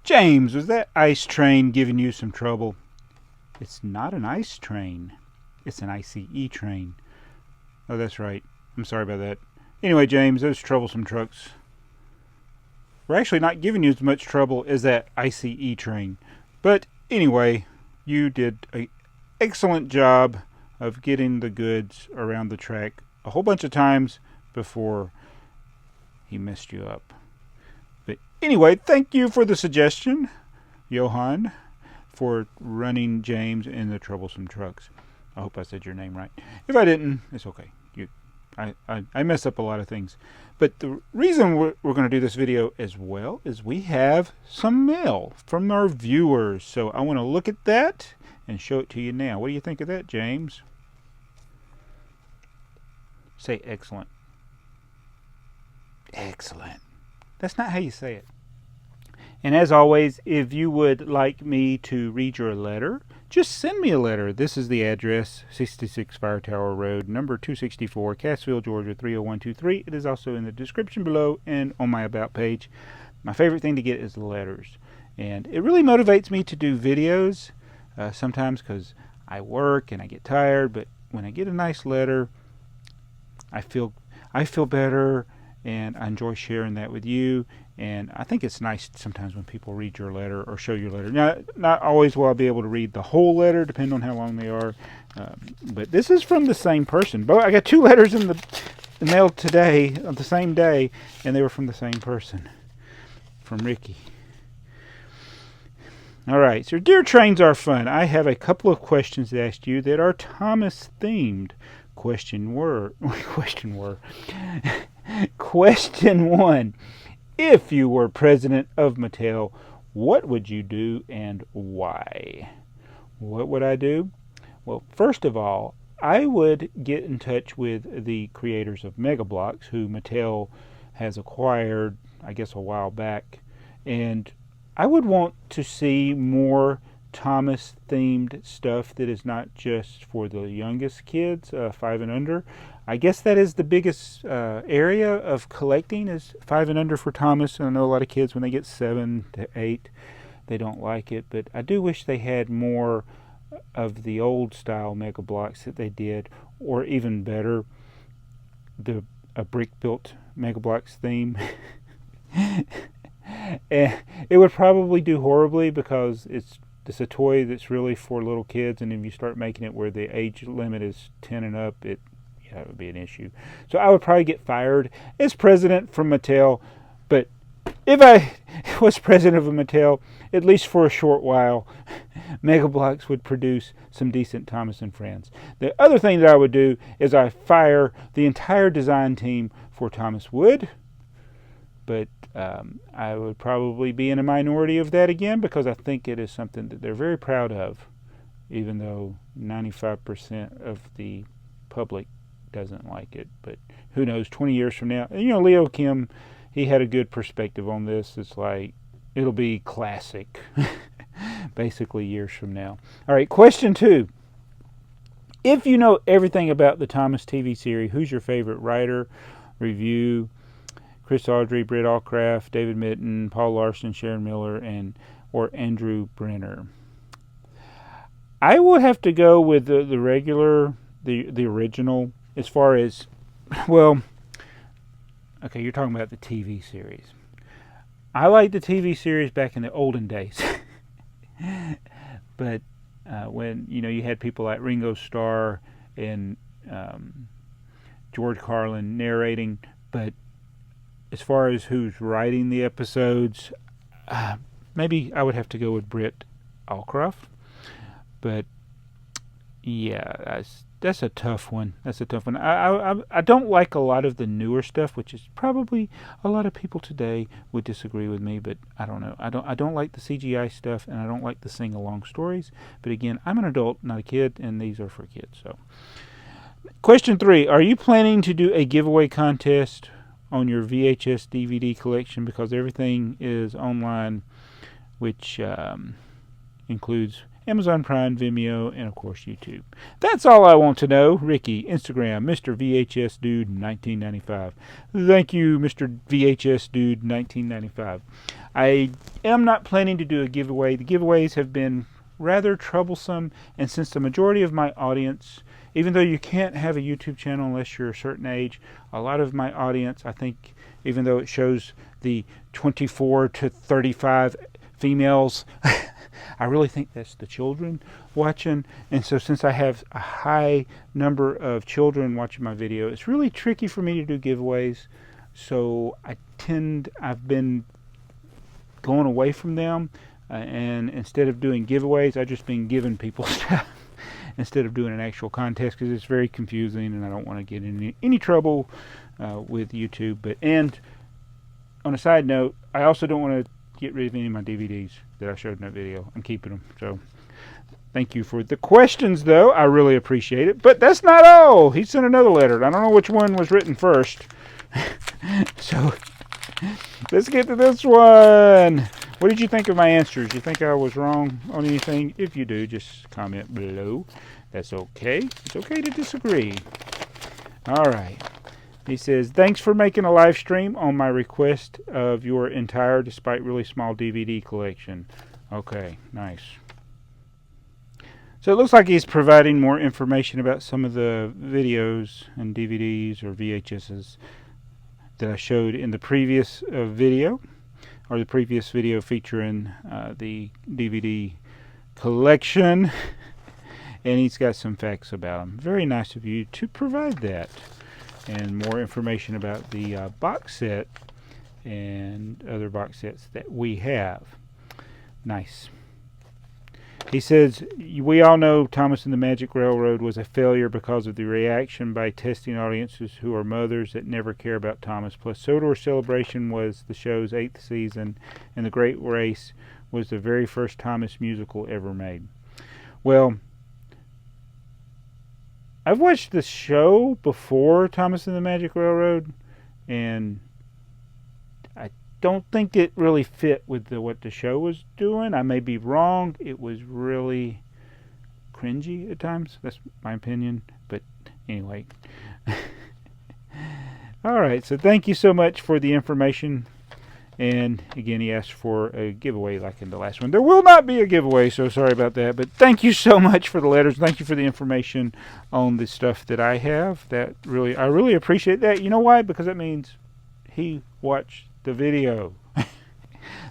James, was that ICE train giving you some trouble? It's not an ICE train. It's an ICE train. Oh, that's right. I'm sorry about that. Anyway, James, those troublesome trucks were actually not giving you as much trouble as that ICE train. But anyway, you did an excellent job of getting the goods around the track a whole bunch of times before he messed you up. But anyway, thank you for the suggestion, Johan, for running James in the troublesome trucks. I hope I said your name right. If I didn't, it's okay. I mess up a lot of things. But the reason we're going to do this video as well is we have some mail from our viewers. So I want to look at that and show it to you now. What do you think of that, James? Say excellent. Excellent. That's not how you say it. And as always, if you would like me to read your letter, just send me a letter. This is the address, 66 Fire Tower Road, number 264, Cassville, Georgia, 30123. It is also in the description below and on my About page. My favorite thing to get is the letters. And it really motivates me to do videos sometimes because I work and I get tired. But when I get a nice letter, I feel better, and I enjoy sharing that with you. And I think it's nice sometimes when people read your letter or show your letter. Now, not always will I be able to read the whole letter, depending on how long they are. But this is from the same person. But I got 2 letters in the mail today, on the same day, and they were from the same person, from Ricky. All right, so dear trains are fun. I have a couple of questions to ask you that are Thomas themed. Question 1. If you were president of Mattel, what would you do and why? What would I do? Well, first of all, I would get in touch with the creators of Mega Bloks, who Mattel has acquired, I guess, a while back. And I would want to see more Thomas themed stuff that is not just for the youngest kids, 5 and under. I guess that is the biggest area of collecting, is 5 and under for Thomas. And I know a lot of kids, when they get 7 to 8, they don't like it. But I do wish they had more of the old style Mega Blocks that they did, or even better, a brick built Mega Blocks theme. And it would probably do horribly, because it's a toy that's really for little kids, and if you start making it where the age limit is 10 and up, it would be an issue. So I would probably get fired as president from Mattel. But if I was president of Mattel, at least for a short while, Mega Bloks would produce some decent Thomas and Friends. The other thing that I would do is I fire the entire design team for Thomas Wood. But I would probably be in a minority of that again, because I think it is something that they're very proud of, even though 95% of the public doesn't like it. But who knows, 20 years from now. You know, Leo Kim, he had a good perspective on this. It's like, it'll be classic, basically, years from now. All right, question 2. If you know everything about the Thomas TV series, who's your favorite writer, review? Chris Audrey, Britt Allcraft, David Mitten, Paul Larson, Sharon Miller, or Andrew Brenner. I would have to go with the regular, the original, as far as, well, okay, you're talking about the TV series. I like the TV series back in the olden days. But when, you had people like Ringo Starr and George Carlin narrating, but as far as who's writing the episodes, maybe I would have to go with Britt Allcraft. But yeah, that's a tough one. I don't like a lot of the newer stuff, which is probably a lot of people today would disagree with me. But I don't know. I don't like the CGI stuff, and I don't like the sing-along stories. But again, I'm an adult, not a kid, and these are for kids. So, question 3: are you planning to do a giveaway contest on your VHS DVD collection? Because everything is online, which includes Amazon Prime, Vimeo, and of course YouTube. That's all I want to know. Ricky, Instagram, Mr. VHS Dude 1995. Thank you, Mr. VHS Dude 1995. I am not planning to do a giveaway. The giveaways have been rather troublesome, and since the majority of my audience, even though you can't have a YouTube channel unless you're a certain age, a lot of my audience, I think, even though it shows the 24 to 35 females, I really think that's the children watching. And so since I have a high number of children watching my video, it's really tricky for me to do giveaways. So I've been going away from them. And instead of doing giveaways, I've just been giving people stuff instead of doing an actual contest, because it's very confusing and I don't want to get in any trouble with YouTube. And on a side note, I also don't want to get rid of any of my DVDs that I showed in that video. I'm keeping them. So thank you for the questions, though. I really appreciate it. But that's not all. He sent another letter. I don't know which one was written first. So let's get to this one. What did you think of my answers? You think I was wrong on anything? If you do, just comment below. That's okay. It's okay to disagree. All right. He says, thanks for making a live stream on my request of your entire, despite really small, DVD collection. Okay, nice. So it looks like he's providing more information about some of the videos and DVDs or VHSs that I showed in the previous video, or the previous video featuring the DVD collection. And he's got some facts about them. Very nice of you to provide that. And more information about the box set and other box sets that we have. Nice. He says, we all know Thomas and the Magic Railroad was a failure because of the reaction by testing audiences who are mothers that never care about Thomas. Plus, Sodor Celebration was the show's 8th season, and The Great Race was the very first Thomas musical ever made. Well, I've watched the show before Thomas and the Magic Railroad, and don't think it really fit with what the show was doing. I may be wrong. It was really cringy at times. That's my opinion. But anyway. All right. So thank you so much for the information. And again, he asked for a giveaway like in the last one. There will not be a giveaway, so sorry about that. But thank you so much for the letters. Thank you for the information on the stuff that I have. I really appreciate that. You know why? Because that means he watched the video.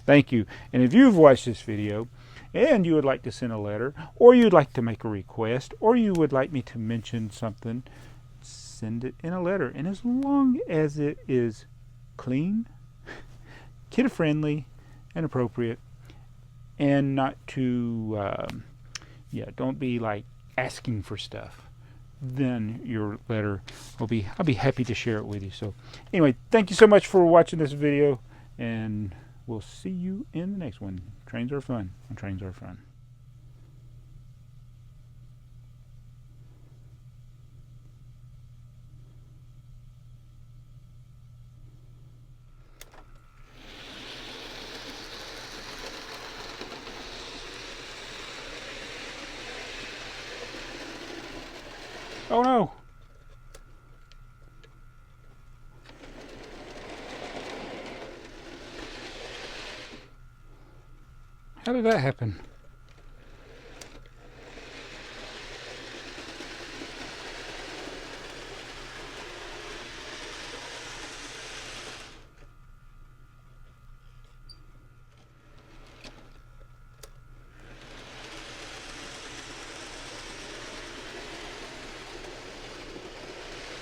Thank you. And if you've watched this video and you would like to send a letter, or you'd like to make a request, or you would like me to mention something, send it in a letter. And as long as it is clean, kid-friendly, and appropriate, and not too, don't be like asking for stuff, then your letter I'll be happy to share it with you. So anyway, thank you so much for watching this video, and we'll see you in the next one. Trains are fun, and trains are fun. Oh no! How did that happen?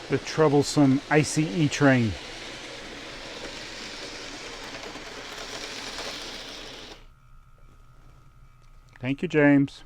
The troublesome ICE train. Thank you, James.